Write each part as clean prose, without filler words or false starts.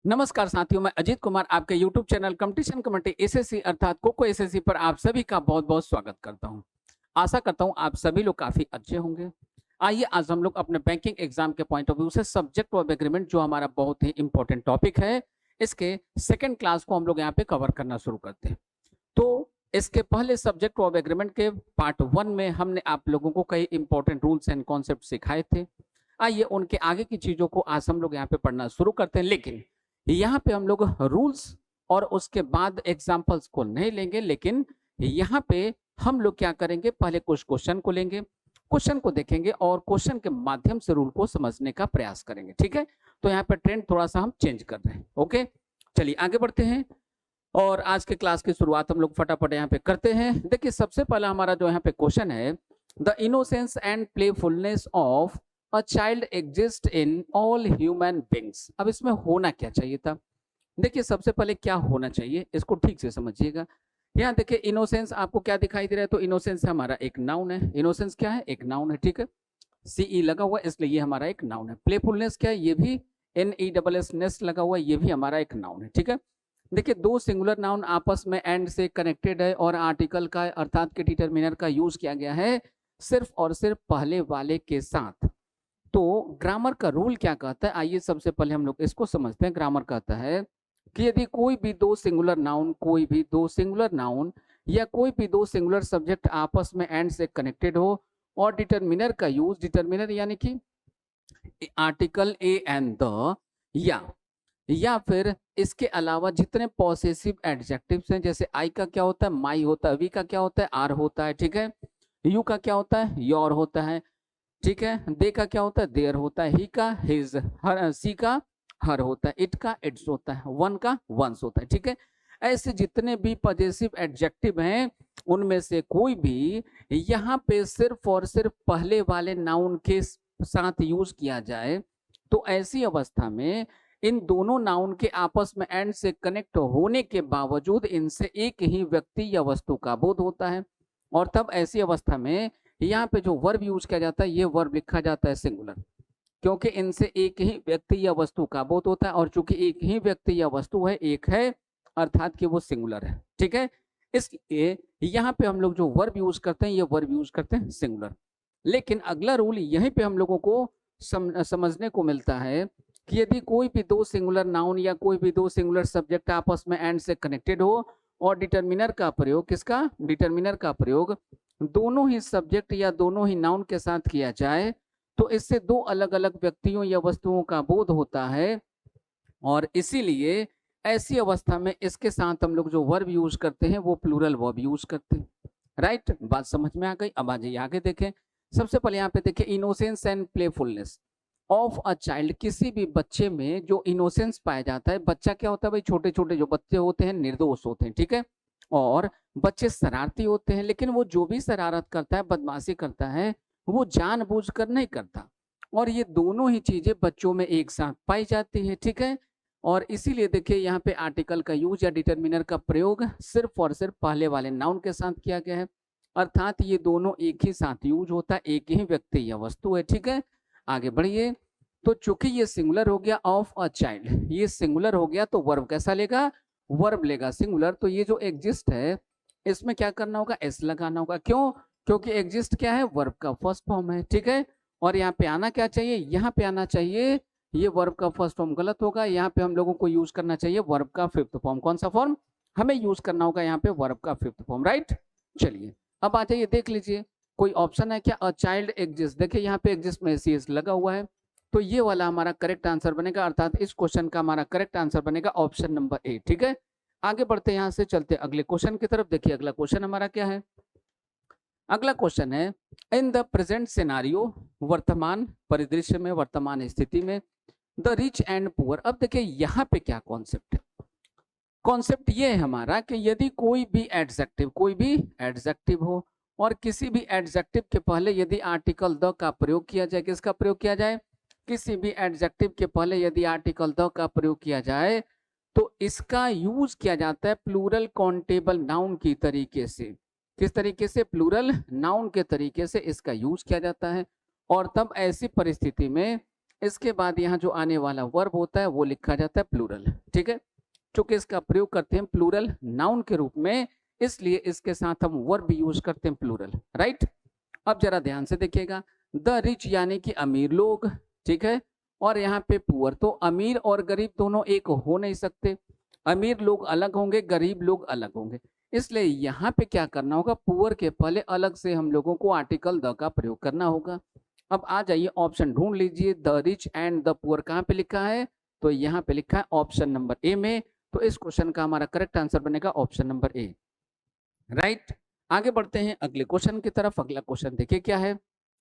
नमस्कार साथियों, मैं अजीत कुमार आपके YouTube channel competition committee SSC अर्थात कोको एसएससी पर आप सभी का बहुत-बहुत स्वागत करता हूं। आशा करता हूं आप सभी लोग काफी अच्छे होंगे। आइए आज हम लोग अपने बैंकिंग एग्जाम के पॉइंट ऑफ व्यू से सब्जेक्ट ऑफ एग्रीमेंट जो हमारा बहुत ही इंपॉर्टेंट टॉपिक है, इसके सेकंड क्लास को हम लोग यहाँ पे कवर करना शुरू करते हैं। तो इसके पहले सब्जेक्ट ऑफ एग्रीमेंट के पार्ट 1 में हमने आप लोगों को कई इंपॉर्टेंट रूल्स एंड कॉन्सेप्ट सिखाए थे। आइए उनके आगे की चीजों को आज हम लोग यहाँ पे पढ़ना शुरू करते हैं, लेकिन यहाँ पे हम लोग रूल्स और उसके बाद एग्जाम्पल्स को नहीं लेंगे, लेकिन यहाँ पे हम लोग क्या करेंगे, पहले कुछ क्वेश्चन को लेंगे, क्वेश्चन को देखेंगे और क्वेश्चन के माध्यम से रूल को समझने का प्रयास करेंगे। ठीक है, तो यहाँ पे ट्रेंड थोड़ा सा हम चेंज कर रहे हैं। ओके, चलिए आगे बढ़ते हैं और आज के क्लास की शुरुआत हम लोग फटाफट यहाँ पे करते हैं। देखिए सबसे पहला हमारा जो यहाँ पे क्वेश्चन है, the innocence and playfulness of a child exist in all human beings. अब इसमें होना क्या चाहिए था? देखिए सबसे पहले क्या होना चाहिए इसको ठीक से समझिएगा। यहाँ देखिए इनोसेंस आपको क्या दिखाई दे रहा है, तो इनोसेंस हमारा एक नाउन है। इनोसेंस क्या है? एक नाउन है। ठीक है, सीई लगा हुआ है इसलिए ये हमारा एक नाउन है। प्लेफुलनेस क्या है? ये भी NESS नेस लगा हुआ है, ये भी हमारा एक नाउन है। ठीक है, देखिए दो सिंगुलर नाउन आपस में एंड से कनेक्टेड है और आर्टिकल का अर्थात के डिटरमिनर का यूज किया गया है सिर्फ और सिर्फ पहले वाले के साथ। तो ग्रामर का रूल क्या कहता है, आइए सबसे पहले हम लोग इसको समझते हैं। ग्रामर कहता है कि यदि कोई भी दो सिंगुलर नाउन या कोई भी दो सिंगुलर सब्जेक्ट आपस में एंड से कनेक्टेड हो और डिटरमिनर का यूज, डिटरमिनर यानी कि आर्टिकल ए एंड द, या फिर इसके अलावा जितने पॉसेसिव एडजेक्टिव्स हैं, जैसे आई का क्या होता है? माई होता है। वी का क्या होता है? आर होता है। ठीक है, यू का क्या होता है? योर होता है। ठीक है, दे का क्या होता है? देयर होता है। ही का हिज, हर, सी का हर होता है। इट का इट्स होता है। वन का वंस होता है। ठीक है, ऐसे जितने भी पॉजेसिव एडजेक्टिव हैं उनमें से कोई भी यहाँ पे सिर्फ और सिर्फ पहले वाले नाउन के साथ यूज किया जाए तो ऐसी अवस्था में इन दोनों नाउन के आपस में एंड से कनेक्ट होने के बावजूद इनसे एक ही व्यक्ति या वस्तु का बोध होता है। और तब ऐसी अवस्था में यहाँ पे जो वर्ब यूज किया जाता है, ये वर्ब लिखा जाता है सिंगुलर, क्योंकि इनसे एक ही व्यक्ति या वस्तु का बोध होता है और चूंकि एक ही व्यक्ति या वस्तु है, एक है, अर्थात कि वो सिंगुलर है। ठीक है, इसलिए यहाँ पे हम लोग जो वर्ब यूज करते हैं ये वर्ब यूज करते हैं सिंगुलर। लेकिन अगला रूल यहीं पे हम लोगों को समझने को मिलता है कि यदि कोई भी दो सिंगुलर नाउन या कोई भी दो सिंगुलर सब्जेक्ट आपस में एंड से कनेक्टेड हो और डिटरमिनर का प्रयोग, किसका? डिटरमिनर का प्रयोग दोनों ही सब्जेक्ट या दोनों ही नाउन के साथ किया जाए तो इससे दो अलग अलग व्यक्तियों या वस्तुओं का बोध होता है और इसीलिए ऐसी अवस्था में इसके साथ हम लोग जो वर्ब यूज करते हैं वो प्लूरल वर्ब यूज करते हैं। राइट, बात समझ में आ गई? अब आ जाइए आगे देखें। सबसे पहले यहाँ पे देखिए innocence and playfulness of a child. किसी भी बच्चे में जो इनोसेंस पाया जाता है, बच्चा क्या होता है भाई? छोटे छोटे जो बच्चे होते हैं निर्दोष होते हैं। ठीक है, और बच्चे शरारती होते हैं, लेकिन वो जो भी शरारत करता है, बदमाशी करता है, वो जानबूझकर नहीं करता। और ये दोनों ही चीजें बच्चों में एक साथ पाई जाती है। ठीक है, और इसीलिए देखिए यहाँ पे आर्टिकल का यूज या डिटरमिनर का प्रयोग सिर्फ और सिर्फ पहले वाले नाउन के साथ किया गया है, अर्थात ये दोनों एक ही साथ यूज होता है, एक ही व्यक्ति या वस्तु है। ठीक है, आगे बढ़िए। तो चूंकि ये सिंगुलर हो गया ऑफ अ चाइल्ड, ये सिंगुलर हो गया तो वर्ब कैसा लेगा? वर्ब लेगा सिंगुलर। तो ये जो एग्जिस्ट है इसमें क्या करना होगा? एस लगाना होगा। क्यों? क्योंकि एग्जिस्ट क्या है? वर्ब का फर्स्ट फॉर्म है। ठीक है, और यहाँ पे आना क्या चाहिए? यहाँ पे आना चाहिए, ये वर्ब का फर्स्ट फॉर्म गलत होगा, यहाँ पे हम लोगों को यूज करना चाहिए वर्ब का फिफ्थ फॉर्म। कौन सा फॉर्म हमें यूज करना होगा? यहाँ पे वर्ब का फिफ्थ फॉर्म। राइट, चलिए अब आ जाइए, देख लीजिए कोई ऑप्शन है क्या? अ चाइल्ड एग्जिस्ट, देखिए यहाँ पे एग्जिस्ट में cs लगा हुआ है, तो ये वाला हमारा करेक्ट आंसर बनेगा, अर्थात इस क्वेश्चन का हमारा करेक्ट आंसर बनेगा ऑप्शन नंबर ए। ठीक है, आगे बढ़ते हैं, यहाँ से चलते अगले क्वेश्चन की तरफ। देखिए अगला क्वेश्चन हमारा क्या है? अगला क्वेश्चन है इन द प्रेजेंट सिनारियो, वर्तमान परिदृश्य में, वर्तमान स्थिति में, द रिच एंड पुअर। अब देखिए यहाँ पे क्या कॉन्सेप्ट है? कॉन्सेप्ट ये है हमारा कि यदि कोई भी एडजेक्टिव हो और किसी भी एडजेक्टिव के पहले यदि आर्टिकल द का प्रयोग किया जाए, किसका प्रयोग किया जाए? किसी भी एडजेक्टिव के पहले यदि आर्टिकल द का प्रयोग किया जाए तो इसका यूज किया जाता है प्लूरल काउंटेबल नाउन की तरीके से। किस तरीके से? प्लूरल नाउन के तरीके से इसका यूज किया जाता है। और तब ऐसी परिस्थिति में इसके बाद यहाँ जो आने वाला वर्ब होता है वो लिखा जाता है प्लूरल, ठीक है। चूंकि इसका प्रयोग करते हैं प्लूरल नाउन के रूप में, इसलिए इसके साथ हम वर्ब यूज करते हैं प्लूरल, राइट। अब जरा ध्यान से देखिएगा, द रिच यानी कि अमीर लोग, ठीक है, और यहाँ पे पुअर, तो अमीर और गरीब दोनों एक हो नहीं सकते, अमीर लोग अलग होंगे, गरीब लोग अलग होंगे, इसलिए यहाँ पे क्या करना होगा, पुअर के पहले अलग से हम लोगों को आर्टिकल द का प्रयोग करना होगा। अब आ जाइए ऑप्शन ढूंढ लीजिए, the rich and the poor कहाँ पे लिखा है, तो यहाँ पे लिखा है ऑप्शन नंबर ए में, तो इस क्वेश्चन का हमारा करेक्ट आंसर बनेगा ऑप्शन नंबर ए, राइट। आगे बढ़ते हैं अगले क्वेश्चन की तरफ। अगला क्वेश्चन देखिए क्या है,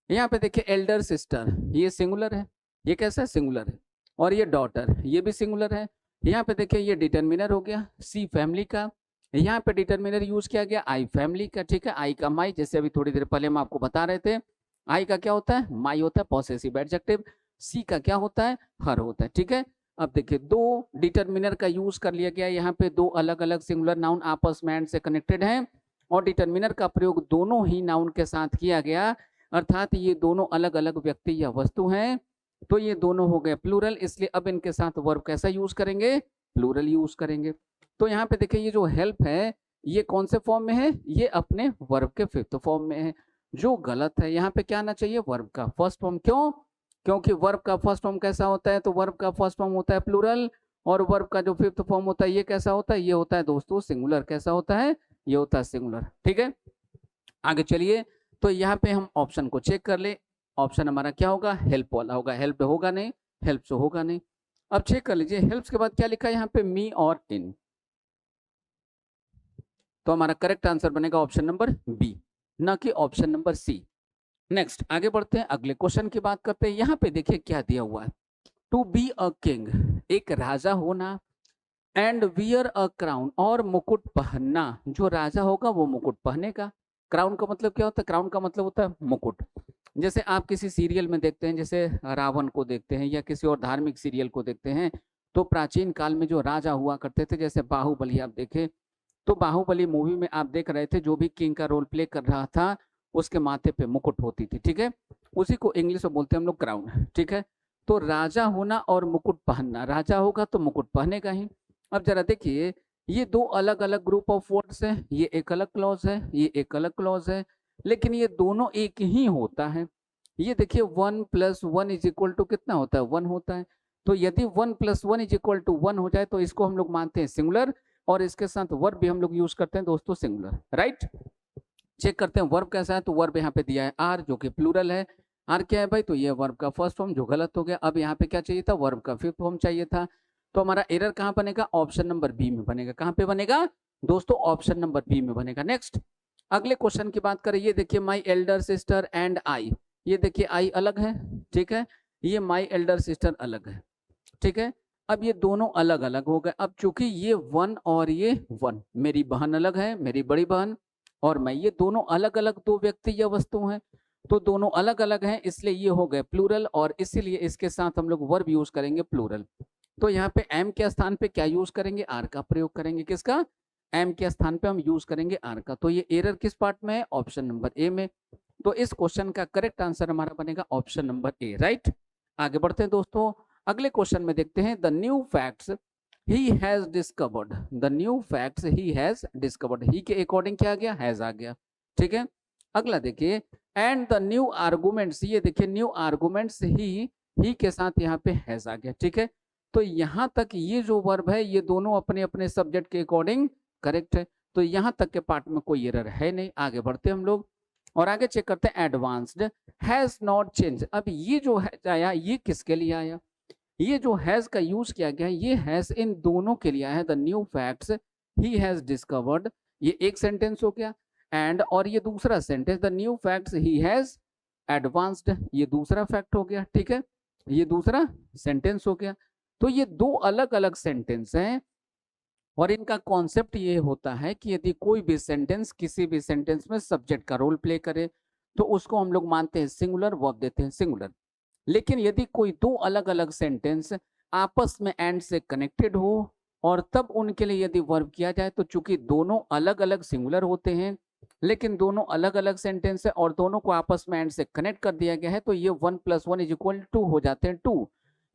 यहाँ पे देखिए एल्डर सिस्टर, ये सिंगुलर है, ये कैसा है, सिंगुलर है, और ये डॉटर, ये भी सिंगुलर है। यहाँ पे देखिए ये डिटर्मिनर हो गया सी फैमिली का, यहाँ पे डिटर्मिनर यूज किया गया आई फैमिली का, ठीक है, आई का माई, जैसे अभी थोड़ी देर पहले हम आपको बता रहे थे, आई का क्या होता है, माई होता है, पॉसेसिव एडजेक्टिव, सी का क्या होता है, हर होता है, ठीक है। अब देखिए दो डिटर्मिनर का यूज कर लिया गया, यहाँ पे दो अलग अलग सिंगुलर नाउन आपस में एंड से कनेक्टेड हैं, और डिटर्मिनर का प्रयोग दोनों ही नाउन के साथ किया गया, अर्थात ये दोनों अलग अलग व्यक्ति या वस्तु हैं, तो ये दोनों हो गए प्लूरल, इसलिए अब इनके साथ वर्ब कैसा यूज करेंगे, प्लूरल यूज करेंगे। तो यहाँ पे देखिए ये जो हेल्प है ये कौन से फॉर्म में है, ये अपने वर्ब के फिफ्थ फॉर्म में है, जो गलत है, यहाँ पे क्या आना चाहिए, वर्ब का फर्स्ट फॉर्म, क्यों, क्योंकि वर्ब का फर्स्ट फॉर्म कैसा होता है, तो वर्ब का फर्स्ट फॉर्म होता है प्लूरल, और वर्ब का जो फिफ्थ फॉर्म होता है ये कैसा होता है, ये होता है दोस्तों सिंगुलर, कैसा होता है, ये होता है सिंगुलर, ठीक है। आगे चलिए, तो यहाँ पे हम ऑप्शन को चेक कर ले, ऑप्शन हमारा क्या होगा, हेल्प वाला होगा, हेल्प होगा नहीं, हेल्प से होगा नहीं। अब चेक कर लीजिए, हेल्प्स के बाद क्या लिखा है यहाँ पे, मी और इन, तो हमारा करेक्ट आंसर बनेगा ऑप्शन नंबर बी, ना कि ऑप्शन नंबर सी। नेक्स्ट आगे बढ़ते हैं, अगले क्वेश्चन की बात करते हैं। यहाँ पे देखिए क्या दिया हुआ है, टू बी अ किंग, एक राजा होना, एंड वियर अ क्राउन, और मुकुट पहनना, जो राजा होगा वो मुकुट पहनेगा। क्राउन का मतलब क्या होता है, क्राउन का मतलब होता है मुकुट। जैसे आप किसी सीरियल में देखते हैं, जैसे रावण को देखते हैं या किसी और धार्मिक सीरियल को देखते हैं, तो प्राचीन काल में जो राजा हुआ करते थे, जैसे बाहुबली आप देखें, तो बाहुबली मूवी में आप देख रहे थे जो भी किंग का रोल प्ले कर रहा था उसके माथे पे मुकुट होती थी, ठीक है, उसी को इंग्लिश में बोलते हैं हम लोग क्राउन, ठीक है। तो राजा होना और मुकुट पहनना, राजा होगा तो मुकुट पहनेगा ही। अब जरा देखिए, ये दो अलग अलग ग्रुप ऑफ वर्ड्स हैं, ये एक अलग क्लॉज है, ये एक अलग क्लॉज है, लेकिन ये दोनों एक ही होता है। ये देखिए 1 + 1 = कितना होता है, 1 होता है। तो यदि 1 + 1 = 1 हो जाए तो इसको हम लोग मानते हैं सिंगुलर, और इसके साथ वर्ब भी हम लोग यूज करते हैं दोस्तों सिंगुलर, राइट। चेक करते हैं वर्ब कैसा है, तो वर्ब यहाँ पे दिया है आर, जो कि प्लूरल है। आर क्या है भाई, तो ये वर्ब का फर्स्ट फॉर्म, जो गलत हो गया। अब यहाँ पे क्या चाहिए था, वर्ब का फिफ्थ फॉर्म चाहिए था, तो हमारा एरर कहाँ बनेगा, ऑप्शन नंबर बी में बनेगा। कहाँ पे बनेगा दोस्तों, ऑप्शन नंबर बी में बनेगा। नेक्स्ट अगले क्वेश्चन की बात करें, ये देखिए my elder sister and I, ये देखिए आई अलग है, ठीक है, ये माई एल्डर सिस्टर अलग है, ठीक है। अब ये दोनों अलग अलग हो गए। अब चूंकि ये 1 और ये 1, मेरी बहन अलग है, मेरी बड़ी बहन, और मैं, ये दोनों अलग अलग दो व्यक्ति या वस्तु हैं, तो दोनों अलग अलग हैं, इसलिए ये हो गए प्लूरल, और इसीलिए इसके साथ हम लोग वर्ब यूज करेंगे प्लूरल। तो यहाँ पे एम के स्थान पे क्या यूज करेंगे, आर का प्रयोग करेंगे। किसका, एम के स्थान पे हम यूज करेंगे आर का। तो ये एरर किस पार्ट में है, ऑप्शन नंबर ए में। तो इस क्वेश्चन का करेक्ट आंसर हमारा बनेगा ऑप्शन नंबर ए, राइट। आगे बढ़ते हैं दोस्तों, अगले क्वेश्चन में देखते हैं, the new facts he has discovered, the new facts he has discovered, he के अकॉर्डिंग क्या आ गया, हैज आ गया, ठीक है। अगला देखिए, एंड द न्यू आर्गुमेंट्स, ये देखिए न्यू आर्गुमेंट्स ही के साथ यहाँ पे हैज आ गया, ठीक है। तो यहाँ तक ये जो वर्ब है ये दोनों अपने अपने सब्जेक्ट के अकॉर्डिंग करेक्ट है, तो यहाँ तक के पार्ट में कोई एरर है नहीं। आगे बढ़ते हम लोग और आगे चेक करते हैं, एडवांस्ड हैज नॉट चेंज। अब ये जो है आया ये किसके लिए आया, ये जो हैज का यूज किया गया है ये हैज इन दोनों के लिए आया है। The new facts he has discovered, ये एक सेंटेंस हो गया, एंड और ये दूसरा sentence, the new facts he has advanced, ये दूसरा फैक्ट हो गया, ठीक है, ये दूसरा सेंटेंस हो गया। तो ये दो अलग अलग सेंटेंस हैं, और इनका कॉन्सेप्ट ये होता है कि यदि कोई भी सेंटेंस किसी भी सेंटेंस में सब्जेक्ट का रोल प्ले करे तो उसको हम लोग मानते हैं सिंगुलर, वर्ब देते हैं सिंगुलर। लेकिन यदि कोई दो अलग अलग सेंटेंस आपस में एंड से कनेक्टेड हो और तब उनके लिए यदि वर्ब किया जाए तो चूंकि दोनों अलग अलग सिंगुलर होते हैं, लेकिन दोनों अलग अलग सेंटेंस है और दोनों को आपस में एंड से कनेक्ट कर दिया गया है, तो ये 1 + 1 = 2 हो जाते हैं 2,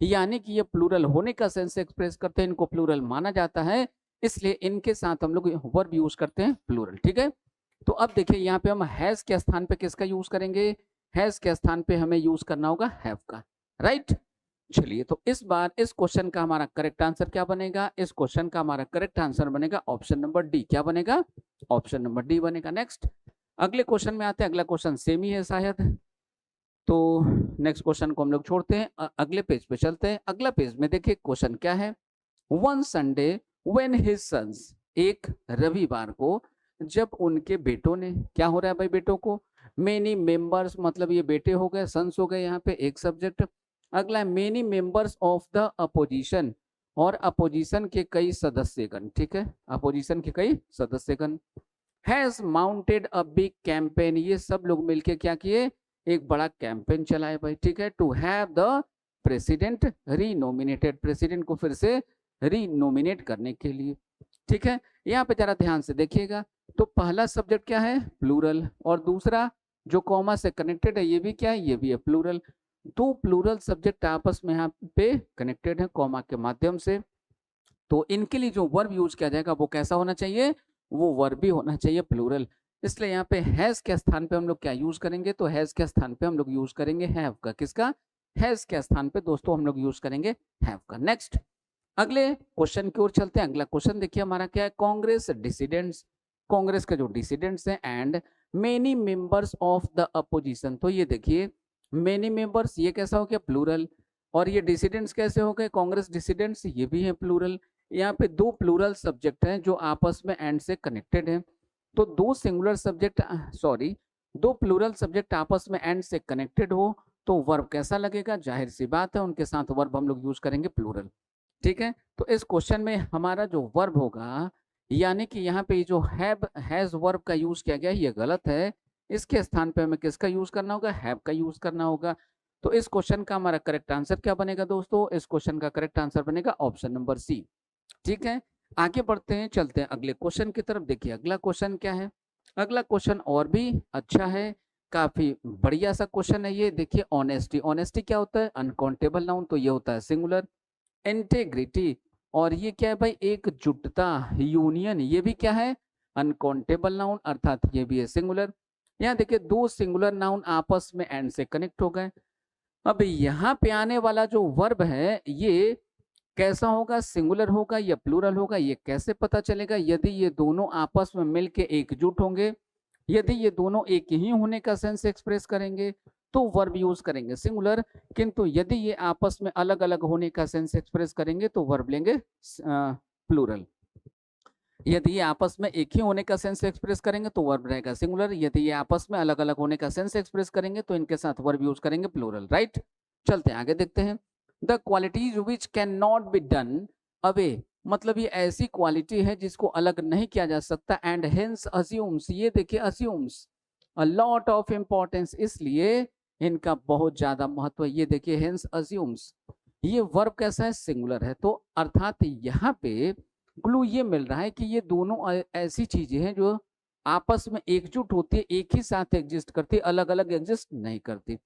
यानी कि ये प्लूरल होने का सेंस एक्सप्रेस करते हैं, इनको प्लूरल माना जाता है, इसलिए इनके साथ हम लोग वर्ब यूज करते हैं प्लूरल। ठीक है, तो अब देखिए यहाँ पे हम हैज के स्थान पे किसका यूज करेंगे, हैज के स्थान पे हमें यूज करना होगा हैव का, राइट। चलिए, तो इस बार इस क्वेश्चन का हमारा करेक्ट आंसर क्या बनेगा, इस क्वेश्चन का हमारा करेक्ट आंसर बनेगा ऑप्शन नंबर डी। क्या बनेगा, ऑप्शन नंबर डी बनेगा। नेक्स्ट अगले क्वेश्चन में आते हैं, अगला क्वेश्चन सेम ही है शायद, तो नेक्स्ट क्वेश्चन को हम लोग छोड़ते हैं, अगले पेज पे चलते हैं। अगला पेज में देखिए क्वेश्चन क्या है, one Sunday when his sons, एक रविवार को जब उनके बेटों ने, क्या हो रहा है भाई बेटों को, मेनी मेंबर्स, मतलब ये बेटे हो गए, सन्स हो गए, यहाँ पे एक सब्जेक्ट। अगला है many members of the opposition, और अपोजिशन के कई सदस्यगण, ठीक है, अपोजिशन के कई सदस्यगण। Has mounted a big campaign, ये सब लोग मिलके क्या किए, एक बड़ा कैंपेन चलाए भाई, ठीक है, to have the president renominated, president को फिर से रीनोमिनेट करने के लिए। ठीक है, यहाँ पे जरा ध्यान से देखिएगा, तो पहला सब्जेक्ट क्या है, प्लूरल, और दूसरा जो कॉमा से कनेक्टेड है ये भी क्या है, ये भी है प्लूरल। दो प्लूरल सब्जेक्ट आपस में यहाँ पे कनेक्टेड है कॉमा के माध्यम से, तो इनके लिए जो वर्ब यूज किया जाएगा वो कैसा होना चाहिए, वो वर्ब भी होना चाहिए प्लूरल। इसलिए यहाँ पे हैज के स्थान पे हम लोग क्या यूज करेंगे, तो हैज के स्थान पे हम लोग यूज करेंगे हैव का, किसका, हैज के स्थान पे दोस्तों हम लोग यूज करेंगे हैव का। नेक्स्ट अगले क्वेश्चन की ओर चलते हैं। अगला क्वेश्चन देखिए हमारा क्या है, कांग्रेस डिसिडेंट्स, कांग्रेस के जो डिसिडेंट्स हैं and many members of the opposition, तो ये देखिए मेनी मेंबर्स ये कैसा हो गया प्लूरल, और ये डिसिडेंट्स कैसे हो गए, कांग्रेस डिसिडेंट्स, ये भी है प्लूरल। यहाँ पे दो प्लूरल सब्जेक्ट हैं जो आपस में एंड से कनेक्टेड हैं, तो दो सिंगुलर सब्जेक्ट, सॉरी, दो प्लूरल सब्जेक्ट आपस में एंड से कनेक्टेड हो तो वर्ब कैसा लगेगा, जाहिर सी बात है उनके साथ वर्ब हम लोग यूज करेंगे प्लूरल। ठीक है, तो इस क्वेश्चन में हमारा जो वर्ब होगा, यानी कि यहाँ पे जो हैव हैज वर्ब का यूज किया गया ये गलत है, इसके स्थान पे हमें किसका यूज करना होगा, हैव का यूज करना होगा। तो इस क्वेश्चन का हमारा करेक्ट आंसर क्या बनेगा दोस्तों, इस क्वेश्चन का करेक्ट आंसर बनेगा ऑप्शन नंबर सी। ठीक है, आगे बढ़ते हैं, चलते हैं अगले क्वेश्चन की तरफ। देखिए अगला क्वेश्चन क्या है, अगला क्वेश्चन और भी अच्छा है, काफी बढ़िया सा क्वेश्चन है ये। देखिए ऑनेस्टी, ऑनेस्टी क्या होता है, अनकाउंटेबल नाउन, तो ये होता है सिंगुलर। इंटेग्रिटी, और ये क्या है भाई, एकजुटता, यूनियन, ये भी क्या है, अनकाउंटेबल नाउन, अर्थात ये भी है सिंगुलर। यहाँ देखिए दो सिंगुलर नाउन आपस में एंड से कनेक्ट हो गए। अब यहाँ पे आने वाला जो वर्ब है ये कैसा होगा, सिंगुलर होगा या प्लूरल होगा, ये कैसे पता चलेगा, यदि ये दोनों आपस में मिलके एकजुट होंगे, यदि ये दोनों एक ही होने का सेंस एक्सप्रेस करेंगे तो वर्ब यूज करेंगे सिंगुलर, किंतु यदि ये आपस में अलग अलग होने का सेंस एक्सप्रेस करेंगे तो वर्ब लेंगे प्लूरल। यदि ये आपस में एक ही होने का सेंस एक्सप्रेस करेंगे तो वर्ब रहेगा सिंगुलर, यदि ये आपस में अलग अलग होने का सेंस एक्सप्रेस करेंगे तो इनके साथ वर्ब यूज करेंगे प्लूरल, राइट। चलते हैं आगे देखते हैं, the qualities which can not be done away, मतलब ये ऐसी क्वालिटी है जिसको अलग नहीं किया जा सकता, एंड हेंस अस्यूम्स, ये देखिए assumes a lot of importance, इसलिए इनका बहुत ज्यादा महत्व है। ये देखिए हेंस अस्यूम्स, ये वर्ब कैसा है, सिंगुलर है, तो अर्थात यहाँ पे क्लू ये मिल रहा है कि ये दोनों ऐसी चीजें हैं जो आपस में एकजुट होती है, एक ही साथ एग्जिस्ट करती है, अलग अलग एग्जिस्ट नहीं करती।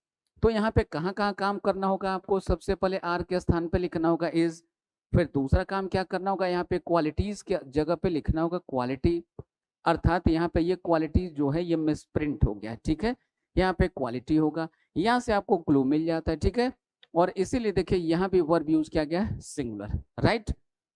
तो यहाँ पे कहाँ कहाँ काम करना होगा आपको, सबसे पहले आर के स्थान पे लिखना होगा इज, फिर दूसरा काम क्या करना होगा, यहाँ पे क्वालिटीज के जगह पे लिखना होगा क्वालिटी, अर्थात यहाँ पे ये क्वालिटीज जो है ये मिसप्रिंट हो गया, ठीक है, यहाँ पे क्वालिटी होगा, यहाँ से आपको क्लू मिल जाता है, ठीक है। और इसीलिए देखिए यहाँ भी वर्ब यूज किया गया है सिंगुलर, राइट।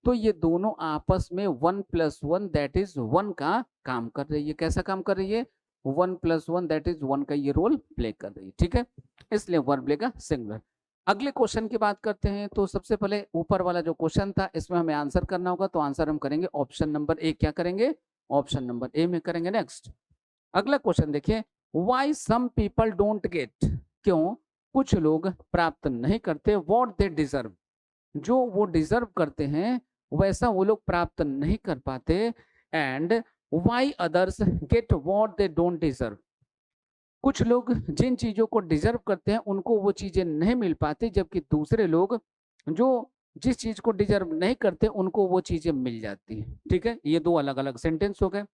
तो ये दोनों आपस में 1 + 1 दैट इज 1 का काम कर रही है, कैसा काम कर रही है, 1 + 1 दैट इज 1 का ये रोल प्ले कर रही है, ठीक है, इसलिए वर्ब लेगा सिंगुलर। अगले क्वेश्चन की बात करते हैं, तो सबसे पहले ऊपर वाला जो क्वेश्चन था इसमें हमें आंसर करना होगा, तो आंसर हम करेंगे ऑप्शन नंबर ए, क्या करेंगे, ऑप्शन नंबर ए में करेंगे। नेक्स्ट अगला क्वेश्चन देखिए, why some people don't get, क्यों कुछ लोग प्राप्त नहीं करते, व्हाट दे डिजर्व, जो वो डिजर्व करते हैं वैसा वो लोग प्राप्त नहीं कर पाते, and why others get what they don't deserve, कुछ लोग जिन चीजों को डिजर्व करते हैं उनको वो चीजें नहीं मिल पाती, जबकि दूसरे लोग जो जिस चीज को डिजर्व नहीं करते उनको वो चीजें मिल जाती है, ठीक है, ये दो अलग अलग सेंटेंस हो गए।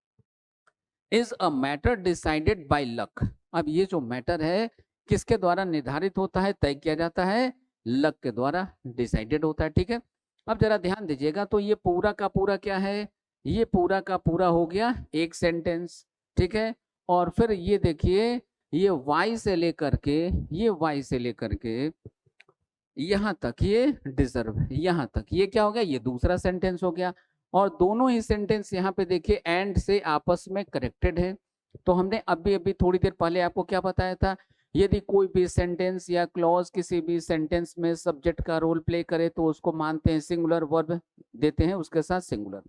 Is a matter decided by luck. अब ये जो मैटर है किसके द्वारा निर्धारित होता है, तय किया जाता है, लक के द्वारा डिसाइडेड होता है। ठीक है, अब जरा ध्यान दीजिएगा, तो ये पूरा का पूरा क्या है, ये पूरा का पूरा हो गया एक सेंटेंस। ठीक है, और फिर ये देखिए, ये वाई से लेकर के, ये वाई से लेकर के यहाँ तक ये डिजर्व, यहाँ तक ये क्या हो गया, ये दूसरा सेंटेंस हो गया। और दोनों ही सेंटेंस यहाँ पे देखिए एंड से आपस में कनेक्टेड है। तो हमने अभी अभी थोड़ी देर पहले आपको क्या बताया था, यदि कोई भी सेंटेंस या क्लॉज किसी भी सेंटेंस में सब्जेक्ट का रोल प्ले करे तो उसको मानते हैं सिंगुलर, वर्ब देते हैं उसके साथ सिंगुलर।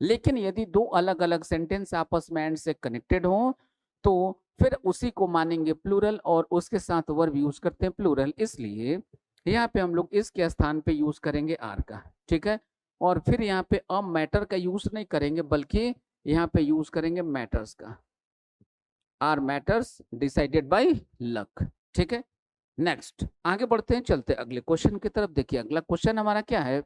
लेकिन यदि दो अलग अलग सेंटेंस आपस में एंड से कनेक्टेड हो तो फिर उसी को मानेंगे प्लूरल और उसके साथ वर्ब यूज करते हैं प्लूरल। इसलिए यहाँ पे हम लोग इसके स्थान पे यूज करेंगे आर का। ठीक है, और फिर यहाँ पे अ मैटर का यूज नहीं करेंगे बल्कि यहाँ पे यूज करेंगे मैटर्स का। Are matters decided by luck. ठीक है, नेक्स्ट आगे बढ़ते हैं, चलते अगले क्वेश्चन की तरफ। देखिए अगला क्वेश्चन हमारा क्या है,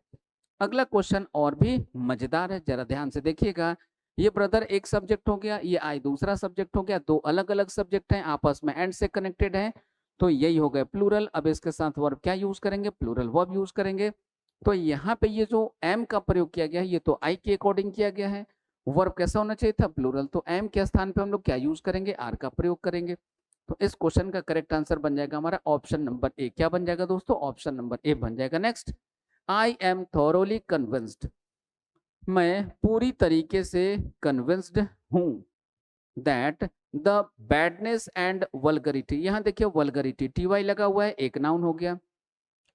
अगला क्वेश्चन और भी मजेदार है, जरा ध्यान से देखिएगा। ये ब्रदर एक सब्जेक्ट हो गया, ये आई दूसरा सब्जेक्ट हो गया, दो अलग अलग सब्जेक्ट हैं आपस में एंड से कनेक्टेड हैं, तो यही हो गया प्लूरल। अब इसके साथ वर्ब क्या यूज करेंगे, प्लूरल वर्ब यूज करेंगे। तो यहाँ पे ये जो एम का प्रयोग किया गया है ये तो आई के अकॉर्डिंग किया गया है, वर्ब कैसा होना चाहिए था, प्लूरल। तो एम के स्थान पे हम लोग क्या यूज करेंगे, आर का प्रयोग करेंगे। तो इस क्वेश्चन का करेक्ट आंसर बन जाएगा हमारा ऑप्शन नंबर ए। क्या बन जाएगा दोस्तों, ऑप्शन नंबर ए बन जाएगा। Next, I am thoroughly convinced, मैं पूरी तरीके से कन्विंस्ड हूं that the badness and vulgarity, यहाँ देखिए वल्गरिटी टी वाई लगा हुआ है, एक नाउन हो गया।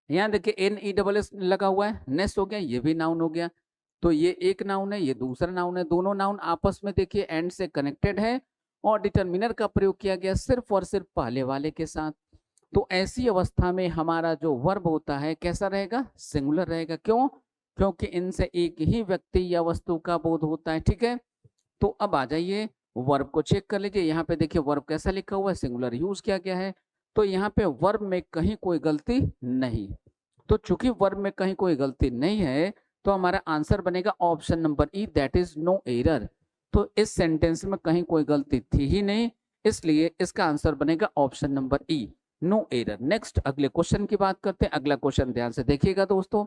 यहाँ देखिए एन ई डबल एस लगा हुआ है, नेस हो गया, ये भी नाउन हो गया। तो ये एक नाउन है, ये दूसरा नाउन है, दोनों नाउन आपस में देखिए एंड से कनेक्टेड है और डिटर्मिनर का प्रयोग किया गया सिर्फ और सिर्फ पहले वाले के साथ। तो ऐसी अवस्था में हमारा जो वर्ब होता है कैसा रहेगा, सिंगुलर रहेगा। क्यों, क्योंकि इनसे एक ही व्यक्ति या वस्तु का बोध होता है। ठीक है, तो अब आ जाइए वर्ब को चेक कर लीजिए। यहाँ पे देखिए वर्ब कैसा लिखा हुआ है, सिंगुलर यूज किया गया है। तो यहाँ पे वर्ब में कहीं कोई गलती नहीं, तो चूंकि वर्ब में कहीं कोई गलती नहीं है तो हमारा आंसर बनेगा option number E, that is no error. तो इस सेंटेंस में कहीं कोई गलती थी ही नहीं, इसलिए इसका आंसर बनेगा option number E, no error. Next अगले क्वेश्चन की बात करते हैं। अगला क्वेश्चन ध्यान से देखिएगा दोस्तों,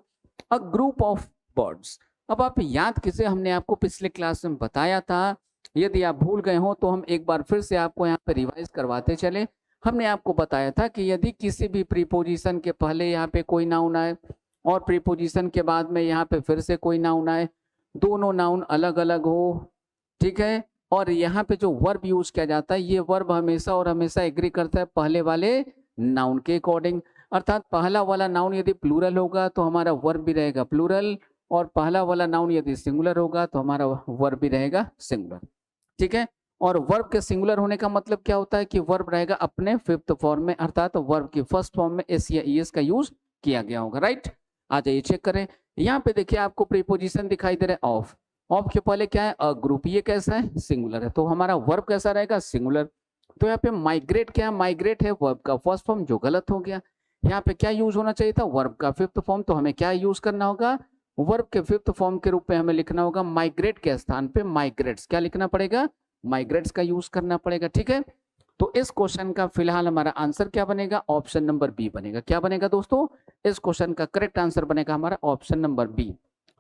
अ ग्रुप ऑफ बर्ड्स। अब आप याद कीजिए, हमने आपको पिछले क्लास में बताया था, यदि आप भूल गए हो तो हम एक बार फिर से आपको यहाँ पे रिवाइज करवाते चले। हमने आपको बताया था कि यदि किसी भी प्रीपोजिशन के पहले यहाँ पे कोई नाउन आए और प्रीपोजिशन के बाद में यहाँ पे फिर से कोई नाउन आए, दोनों नाउन अलग अलग हो, ठीक है, और यहाँ पे जो वर्ब यूज किया जाता है ये वर्ब हमेशा और हमेशा एग्री करता है पहले वाले नाउन के अकॉर्डिंग। अर्थात पहला वाला नाउन यदि प्लूरल होगा तो हमारा वर्ब भी रहेगा प्लूरल, और पहला वाला नाउन यदि सिंगुलर होगा तो हमारा वर्ब भी रहेगा सिंगुलर। ठीक है, और वर्ब के सिंगुलर होने का मतलब क्या होता है कि वर्ब रहेगा अपने फिफ्थ फॉर्म में, अर्थात वर्ब की फर्स्ट फॉर्म में एस या ईएस का यूज किया गया होगा। राइट, आ जाइए चेक करें। यहाँ पे देखिए आपको प्रीपोजिशन दिखाई दे रहा है ऑफ, ऑफ के पहले क्या है, अ ग्रुप, ये कैसा है, सिंगुलर है, तो हमारा वर्ब कैसा रहेगा, सिंगुलर। तो यहाँ पे माइग्रेट क्या है, माइग्रेट है वर्ब का फर्स्ट फॉर्म, जो गलत हो गया। यहाँ पे क्या यूज होना चाहिए था, वर्ब का फिफ्थ फॉर्म, तो हमें क्या यूज करना होगा, वर्ब के फिफ्थ फॉर्म के रूप में हमें लिखना होगा माइग्रेट के स्थान पे माइग्रेट्स, क्या लिखना पड़ेगा, माइग्रेट्स का यूज करना पड़ेगा। ठीक है, तो इस क्वेश्चन का फिलहाल हमारा आंसर क्या बनेगा, ऑप्शन नंबर बी बनेगा। क्या बनेगा दोस्तों, इस क्वेश्चन का करेक्ट आंसर बनेगा हमारा ऑप्शन नंबर बी।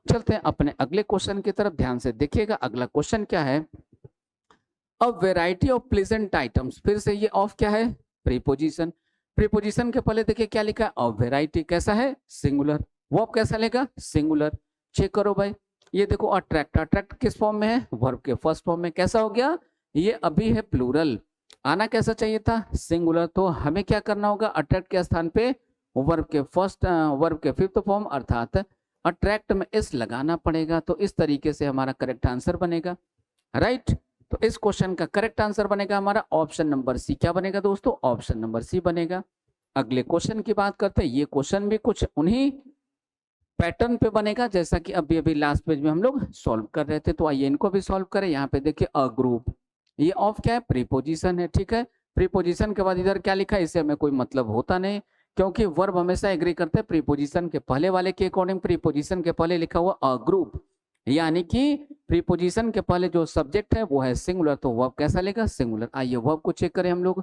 चलते हैं अपने अगले क्वेश्चन की तरफ, ध्यान से देखिएगा। अगला क्वेश्चन क्या है, a variety of pleasant items, फिर से ये ऑफ क्या है, प्रीपोजिशन। प्रीपोजिशन के पहले देखिए क्या लिखा है, अ वेराइटी कैसा है, सिंगुलर, वर्ब कैसा लेगा, सिंगुलर। चेक करो भाई, ये देखो अट्रैक्ट, अट्रैक्ट किस फॉर्म में है, वर्ब के फर्स्ट फॉर्म में, कैसा हो गया, ये अभी है प्लूरल, आना कैसा चाहिए था, सिंगुलर। तो हमें क्या करना होगा, अट्रैक्ट के स्थान पे वर्ब के फर्स्ट, वर्ब के फिफ्थ फॉर्म अर्थात अट्रैक्ट में इस लगाना पड़ेगा। तो इस तरीके से हमारा करेक्ट आंसर बनेगा। राइट, तो इस क्वेश्चन का करेक्ट आंसर बनेगा हमारा ऑप्शन नंबर सी। क्या बनेगा दोस्तों, ऑप्शन नंबर सी बनेगा। अगले क्वेश्चन की बात करते हैं। ये क्वेश्चन भी कुछ उन्हीं पैटर्न पे बनेगा जैसा कि अभी अभी लास्ट पेज में हम लोग सॉल्व कर रहे थे। तो आइए इनको भी सॉल्व करें। यहाँ पे देखिए अ ग्रुप, ये ऑफ क्या है, प्रीपोजिशन है। ठीक है, प्रीपोजिशन के बाद इधर क्या लिखा है, इससे हमें कोई मतलब होता नहीं, क्योंकि वर्ब हमेशा एग्री करते हैं प्रीपोजिशन के पहले वाले के अकॉर्डिंग। प्रीपोजिशन के पहले लिखा हुआ अ ग्रुप, यानी कि प्रीपोजिशन के पहले जो सब्जेक्ट है वो है सिंगुलर, तो वर्ब कैसा लेगा? सिंगुलर। आइए वर्ब को चेक करें हम लोग।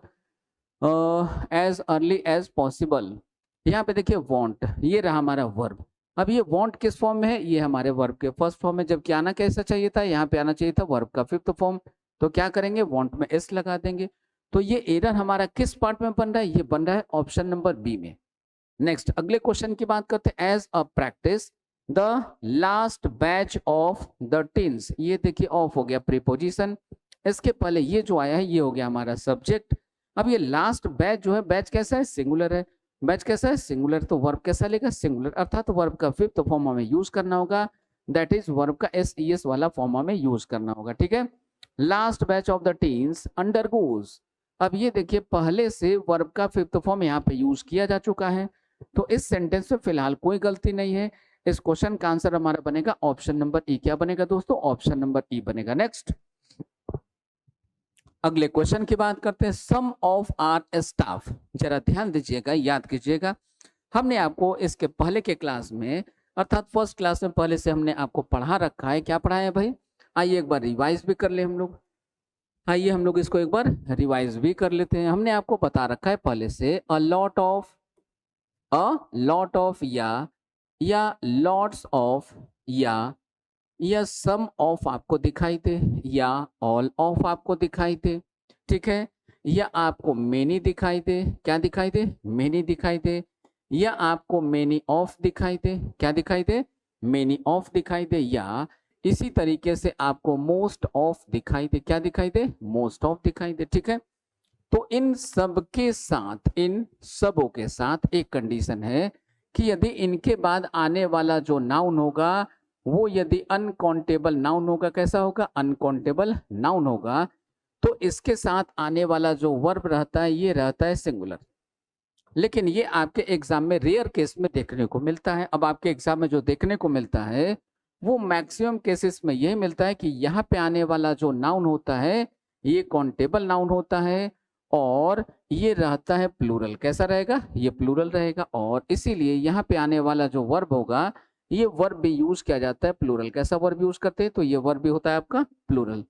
एज अर्ली एज पॉसिबल, यहाँ पे देखिए वांट, ये रहा हमारा वर्ब। अब ये वांट किस फॉर्म में है? ये हमारे वर्ब के फर्स्ट फॉर्म में, जबकि आना कैसा चाहिए था? यहाँ पे आना चाहिए था वर्ब का फिफ्थ फॉर्म। तो क्या करेंगे? वांट में एस लगा देंगे। तो ये एरर हमारा किस पार्ट में बन रहा है? ये बन रहा है ऑप्शन नंबर बी में। नेक्स्ट अगले क्वेश्चन की बात करते हैं। As a practice the last batch of the teens, ये देखिए ऑफ हो गया प्रीपोजिशन, इसके पहले ये जो आया है ये हो गया हमारा सब्जेक्ट। अब ये लास्ट बैच जो है, बैच कैसा है? सिंगुलर है। बैच कैसा है? सिंगुलर। तो वर्ब कैसा लेगा? सिंगुलर, अर्थात वर्ब का फिफ्थ फॉर्म हमें यूज करना होगा, दैट इज वर्ब का एस वाला फॉर्म हमें यूज करना होगा। ठीक है, last batch of the teens undergoes. अब ये देखिए पहले से वर्ब का फिफ्थ फॉर्म यहाँ पे यूज किया जा चुका है, तो इस सेंटेंस में फिलहाल कोई गलती नहीं है। इस क्वेश्चन का आंसर हमारा बनेगा ऑप्शन नंबर ई। क्या बनेगा दोस्तों? ऑप्शन नंबर ई बनेगा। नेक्स्ट अगले क्वेश्चन की बात करते हैं। सम ऑफ आर स्टाफ, जरा ध्यान दीजिएगा, याद कीजिएगा, हमने आपको इसके पहले के क्लास में अर्थात फर्स्ट क्लास में पहले से हमने आपको पढ़ा रखा है। क्या पढ़ा है भाई? आइए एक बार रिवाइज भी कर ले हम लोग। आइए हम लोग इसको एक बार रिवाइज भी कर लेते हैं। हमने आपको बता रखा है पहले से अ लॉट ऑफ या लॉट्स ऑफ या सम ऑफ आपको दिखाई दे, या ऑल ऑफ आपको दिखाई दे, ठीक है, या आपको मेनी दिखाई दे। क्या दिखाई दे? मेनी दिखाई दे। या आपको मेनी ऑफ दिखाई दे। क्या दिखाई दे? मेनी ऑफ दिखाई दे। या इसी तरीके से आपको मोस्ट ऑफ दिखाई दे। क्या दिखाई दे? मोस्ट ऑफ दिखाई दे। ठीक है, तो इन सब के साथ, इन सबों के साथ एक कंडीशन है कि यदि इनके बाद आने वाला जो नाउन होगा वो यदि अनकाउंटेबल नाउन होगा। कैसा होगा? अनकाउंटेबल नाउन होगा। तो इसके साथ आने वाला जो वर्ब रहता है ये रहता है सिंगुलर। लेकिन ये आपके एग्जाम में रेयर केस में देखने को मिलता है। अब आपके एग्जाम में जो देखने को मिलता है वो मैक्सिमम केसेस में यही मिलता है कि यहाँ पे आने वाला जो नाउन होता है ये काउंटेबल नाउन होता है और ये रहता है प्लूरल। कैसा रहेगा? ये प्लूरल रहेगा। और इसीलिए यहाँ पे आने वाला जो वर्ब होगा ये वर्ब भी यूज किया जाता है प्लूरल। कैसा वर्ब यूज करते हैं? तो ये वर्ब भी होता है आपका प्लूरल।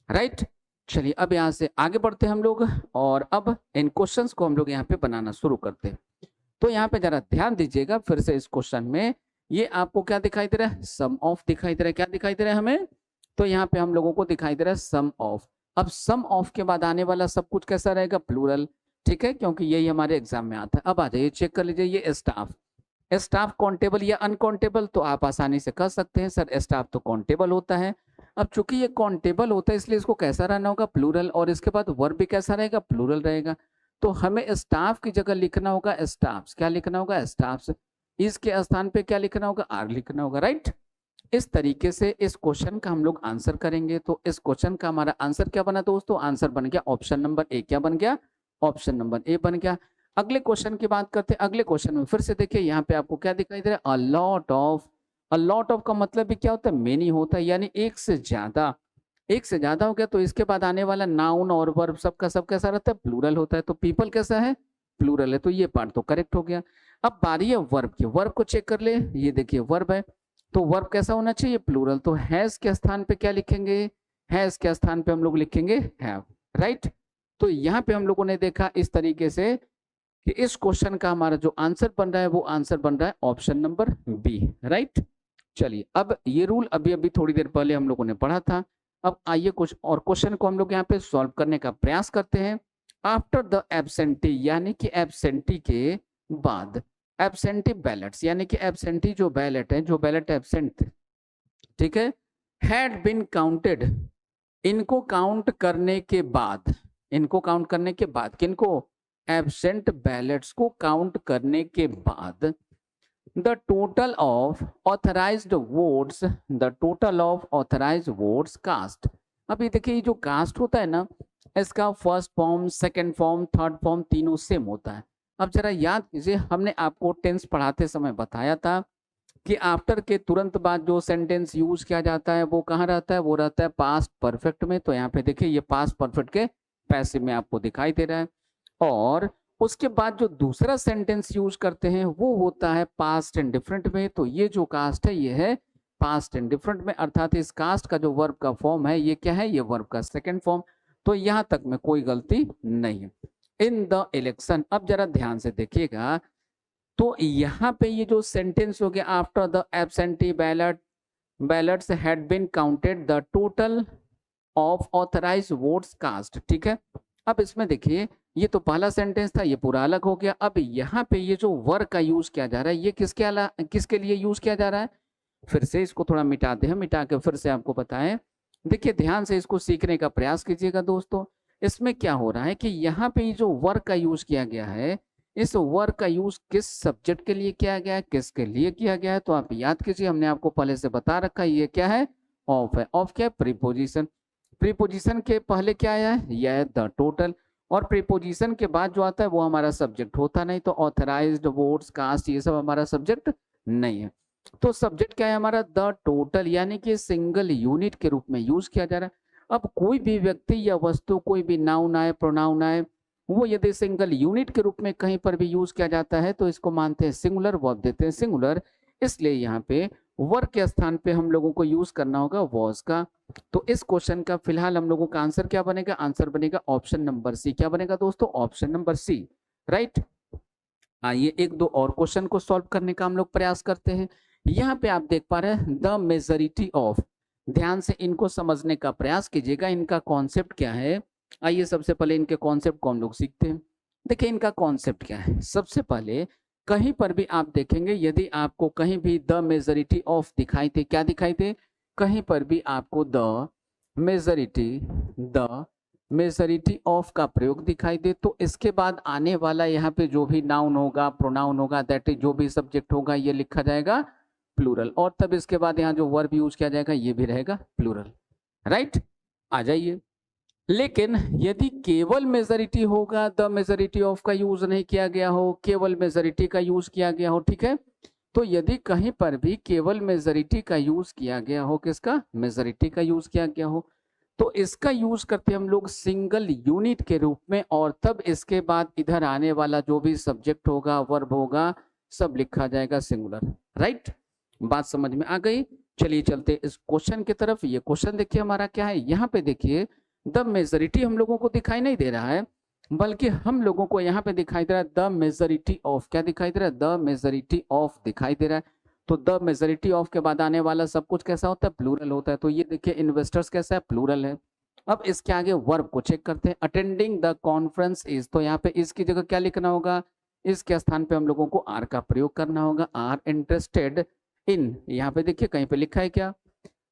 राइट, चलिए अब यहाँ से आगे बढ़ते हैं हम लोग और अब इन क्वेश्चंस को हम लोग यहाँ पे बनाना शुरू करते हैं। तो यहाँ पे जरा ध्यान दीजिएगा फिर से, इस क्वेश्चन में ये आपको क्या दिखाई दे रहा है? सम ऑफ दिखाई दे रहा है। क्या दिखाई दे रहा है हमें? तो यहाँ पे हम लोगों को दिखाई दे रहा है सम ऑफ। अब सम ऑफ के बाद आने वाला सब कुछ कैसा रहेगा? प्लूरल। ठीक है, क्योंकि यही हमारे एग्जाम में आता है। अब आ जाइए चेक कर लीजिए, ये स्टाफ, स्टाफ काउंटेबल या अनकाउंटेबल? तो आप आसानी से कर सकते हैं सर स्टाफ तो काउंटेबल होता है। अब चूंकि ये काउंटेबल होता है इसलिए इसको कैसा रहना होगा? प्लूरल। और इसके बाद वर्ब भी कैसा रहेगा? प्लूरल रहेगा। तो हमें स्टाफ की जगह लिखना होगा स्टाफ्स। क्या लिखना होगा? स्टाफ्स। इसके स्थान पे क्या लिखना होगा? आर लिखना होगा। राइट, इस तरीके से इस क्वेश्चन का हम लोग आंसर करेंगे। तो इस क्वेश्चन का हमारा आंसर क्या बना दोस्तों? आंसर बन गया ऑप्शन नंबर ए। क्या बन गया? ऑप्शन नंबर ए बन गया। अगले क्वेश्चन की बात करते हैं। अगले क्वेश्चन में फिर से देखिए यहाँ पे आपको क्या दिखाई दे रहा है? A lot of. A lot of का मतलब भी क्या होता है? मेनी होता है, यानी एक से ज्यादा। एक से ज्यादा हो गया तो इसके बाद आने वाला नाउन और वर्ब सबका सब कैसा रहता है? प्लूरल होता है। तो पीपल कैसा है? प्लूरल है। तो ये पार्ट तो करेक्ट हो गया। अब बारी है वर्ब की। वर्ब को चेक कर ले, ये देखिए वर्ब है, तो वर्ब कैसा होना चाहिए? प्लूरल। तो हैज के स्थान पे क्या लिखेंगे? हैज के स्थान पे हम लोग लिखेंगे हैव। राइट, तो यहाँ पे हम लोगों ने देखा इस तरीके से कि इस क्वेश्चन का हमारा जो आंसर बन रहा है वो आंसर बन रहा है ऑप्शन नंबर बी। राइट, चलिए अब ये रूल अभी अभी थोड़ी देर पहले हम लोगों ने पढ़ा था। अब आइए कुछ और क्वेश्चन को हम लोग यहाँ पे सॉल्व करने का प्रयास करते हैं। आफ्टर द एब्सेंटी, यानी कि एब्सेंटी के बाद, एब्सेंटी बैलेट्स, यानी कि एब्सेंटी जो बैलेट है, जो बैलेट एब्सेंट थे, ठीक है, हैड बीन काउंटेड, इनको काउंट करने के बाद, इनको काउंट करने के बाद, किनको? एब्सेंट बैलेट्स को काउंट करने के बाद the total of authorised votes, the total of authorised votes cast. अब ये देखिए ये जो कास्ट होता है ना, इसका first form, second form, third form तीनों सेम होता है। अब जरा याद कीजिए, हमने आपको टेंस पढ़ाते समय बताया था कि आफ्टर के तुरंत बाद जो सेंटेंस यूज किया जाता है वो कहाँ रहता है? वो रहता है पास्ट परफेक्ट में। तो यहाँ पे देखिए ये पास्ट परफेक्ट के पैसिव में आपको दिखाई दे रहा है। और उसके बाद जो दूसरा सेंटेंस यूज करते हैं वो होता है पास्ट इंडिफरेंट में। तो ये जो कास्ट है ये है पास्ट इंडिफरेंट में, अर्थात इस कास्ट का जो वर्ब का फॉर्म है ये क्या है, ये वर्ब का सेकंड फॉर्म। तो यहाँ तक में कोई गलती नहीं है। इन द इलेक्शन, अब जरा ध्यान से देखिएगा, तो यहाँ पे ये जो सेंटेंस हो गया, after the absentee ballots had been counted the total of authorised votes cast, ठीक है। अब इसमें देखिए, ये तो पहला सेंटेंस था, ये पूरा अलग हो गया। अब यहाँ पे ये जो वर्ब का यूज किया जा रहा है, ये किसके लिए यूज किया जा रहा है, फिर से इसको थोड़ा मिटाते हैं, मिटा के फिर से आपको बताएं। देखिए ध्यान से इसको सीखने का प्रयास कीजिएगा दोस्तों। इसमें क्या हो रहा है कि यहाँ पे ये जो वर्ब का यूज किया गया है, इस वर्ब का यूज किस सब्जेक्ट के लिए किया गया है, किसके लिए किया गया है, तो आप याद कीजिए, हमने आपको पहले से बता रखा है, ये क्या है, ऑफ है। ऑफ क्या है, प्रीपोजिशन। प्रीपोजिशन के पहले क्या आया है, यह है द टोटल, और प्रीपोजिशन के बाद जो आता है वो हमारा सब्जेक्ट होता नहीं, तो ऑथराइज्ड वोट्स कास्ट ये सब हमारा सब्जेक्ट नहीं है। तो सब्जेक्ट क्या है हमारा, द टोटल, यानी कि सिंगल यूनिट के रूप में यूज किया जा रहा है। अब कोई भी व्यक्ति या वस्तु, कोई भी नाउन आए, प्रोनाउन आए, वो यदि सिंगल यूनिट के रूप में कहीं पर भी यूज किया जाता है तो इसको मानते हैं सिंगुलर, वर्ब देते हैं सिंगुलर। इसलिए यहाँ पे वर्ब के स्थान पे हम लोगों को यूज करना होगा वॉज का। तो इस क्वेश्चन का फिलहाल हम लोगों का आंसर क्या बनेगा, आंसर बनेगा ऑप्शन नंबर सी। क्या बनेगा दोस्तों, ऑप्शन नंबर सी, राइट। आइए एक दो और क्वेश्चन को सॉल्व करने का हम लोग प्रयास करते हैं। यहाँ पे आप देख पा रहे हैं द मेजॉरिटी ऑफ, ध्यान से इनको समझने का प्रयास कीजिएगा, इनका कॉन्सेप्ट क्या है। आइए सबसे पहले इनके कॉन्सेप्ट को हम लोग सीखते हैं। देखिए इनका कॉन्सेप्ट क्या है। सबसे पहले कहीं पर भी आप देखेंगे, यदि आपको कहीं भी द मेजॉरिटी ऑफ दिखाई दे, क्या दिखाई दे, कहीं पर भी आपको द मेजॉरिटी ऑफ का प्रयोग दिखाई दे, तो इसके बाद आने वाला यहाँ पे जो भी नाउन होगा, प्रोनाउन होगा, दैट इज जो भी सब्जेक्ट होगा, ये लिखा जाएगा प्लूरल, और तब इसके बाद यहाँ जो वर्ब यूज किया जाएगा ये भी रहेगा प्लूरल, राइट। आ जाइए, लेकिन यदि केवल मेजॉरिटी होगा, द मेजॉरिटी ऑफ का यूज नहीं किया गया हो, केवल मेजॉरिटी का यूज किया गया हो, ठीक है, तो यदि कहीं पर भी केवल मेजॉरिटी का यूज किया गया हो, किसका, मेजॉरिटी का यूज किया गया हो, तो इसका यूज करते हम लोग सिंगल यूनिट के रूप में, और तब इसके बाद इधर आने वाला जो भी सब्जेक्ट होगा, वर्ब होगा, सब लिखा जाएगा सिंगुलर, राइट। बात समझ में आ गई। चलिए चलते इस क्वेश्चन की तरफ। ये क्वेश्चन देखिए हमारा क्या है, यहाँ पे देखिए द मेजॉरिटी हम लोगों को दिखाई नहीं दे रहा है, बल्कि हम लोगों को यहाँ पे दिखाई दे रहा है द मेजॉरिटी ऑफ। क्या दिखाई दे रहा है, द मेजॉरिटी ऑफ दिखाई दे रहा है। तो द मेजॉरिटी ऑफ के बाद आने वाला सब कुछ कैसा होता है, प्लूरल होता है। तो ये देखिए इन्वेस्टर्स कैसा है, प्लूरल है। अब इसके आगे वर्ब को चेक करते हैं। अटेंडिंग द कॉन्फ्रेंस इज, तो यहाँ पे इसकी जगह क्या लिखना होगा, इसके स्थान पे हम लोगों को आर का प्रयोग करना होगा। आर इंटरेस्टेड इन, यहाँ पे देखिए कहीं पे लिखा है क्या,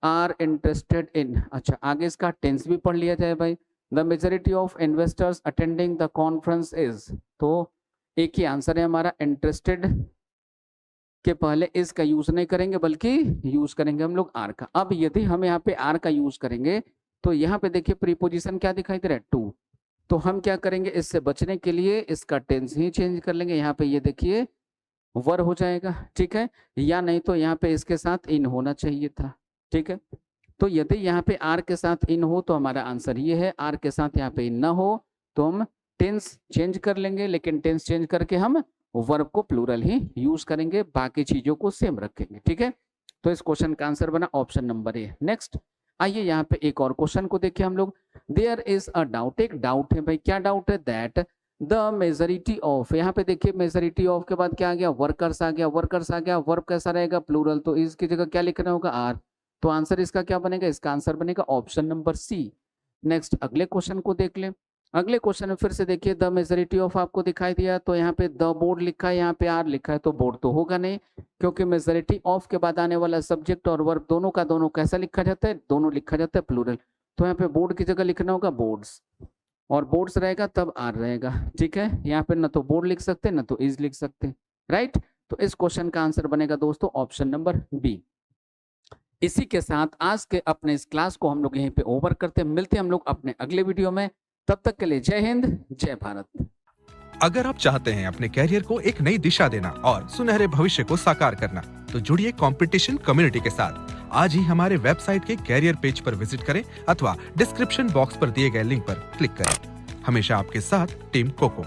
आर इंटरेस्टेड इन। अच्छा, आगे इसका टेंस भी पढ़ लिया जाए भाई। The majority of investors attending the conference is, तो एक ही आंसर है हमारा। इंटरेस्टेड के पहले इस का यूज नहीं करेंगे, बल्कि यूज करेंगे हम लोग आर का। अब यदि हम यहाँ पे आर का यूज करेंगे तो यहाँ पे देखिए प्रीपोजिशन क्या दिखाई दे रहा है, टू। तो हम क्या करेंगे, इससे बचने के लिए इसका टेंस ही चेंज कर लेंगे। यहाँ पे ये देखिए वर हो जाएगा, ठीक है, या नहीं तो यहाँ पे इसके साथ इन होना चाहिए था, ठीक है। तो यदि यहाँ पे आर के साथ इन हो तो हमारा आंसर ये है, आर के साथ यहाँ पे इन ना हो तो हम टेंस चेंज कर लेंगे, लेकिन टेंस चेंज करके हम वर्ब को प्लूरल ही यूज करेंगे, बाकी चीजों को सेम रखेंगे, ठीक है। तो इस क्वेश्चन का आंसर बना ऑप्शन नंबर ए। नेक्स्ट आइए यहाँ पे एक और क्वेश्चन को देखिए हम लोग। देयर इज अ डाउट, एक डाउट है भाई, क्या डाउट है, दैट द मेजॉरिटी ऑफ, यहाँ पे देखिए मेजॉरिटी ऑफ के बाद क्या आ गया, वर्कर्स आ गया, वर्कर्स आ गया, वर्ब कैसा रहेगा, प्लूरल, तो इसकी जगह क्या लिखना होगा, आर। तो आंसर इसका क्या बनेगा, इसका आंसर बनेगा ऑप्शन नंबर सी। नेक्स्ट अगले क्वेश्चन को देख लें। अगले क्वेश्चन में फिर से देखिए द मेजॉरिटी ऑफ आपको दिखाई दिया, तो यहाँ पे द बोर्ड लिखा है, यहाँ पे आर लिखा है, तो बोर्ड तो होगा नहीं, क्योंकि मेजॉरिटी ऑफ के बाद आने वाला सब्जेक्ट और वर्ब दोनों का दोनों कैसा लिखा जाता है, दोनों लिखा जाता है प्लूरल। तो यहाँ पे बोर्ड की जगह लिखना होगा बोर्ड्स, और बोर्ड्स रहेगा तब आर रहेगा, ठीक है। यहाँ पे ना तो बोर्ड लिख सकते ना तो इज लिख सकते, राइट। तो इस क्वेश्चन का आंसर बनेगा दोस्तों ऑप्शन नंबर बी। इसी के साथ आज के अपने इस क्लास को हम लोग यहीं पे ओवर करते हैं। मिलते हैं हम लोग अपने अगले वीडियो में, तब तक के लिए जय हिंद, जय भारत। अगर आप चाहते हैं अपने कैरियर को एक नई दिशा देना और सुनहरे भविष्य को साकार करना, तो जुड़िए कंपटीशन कम्युनिटी के साथ। आज ही हमारे वेबसाइट के कैरियर पेज पर विजिट करें अथवा डिस्क्रिप्शन बॉक्स पर दिए गए लिंक पर क्लिक करें। हमेशा आपके साथ टीम कोको।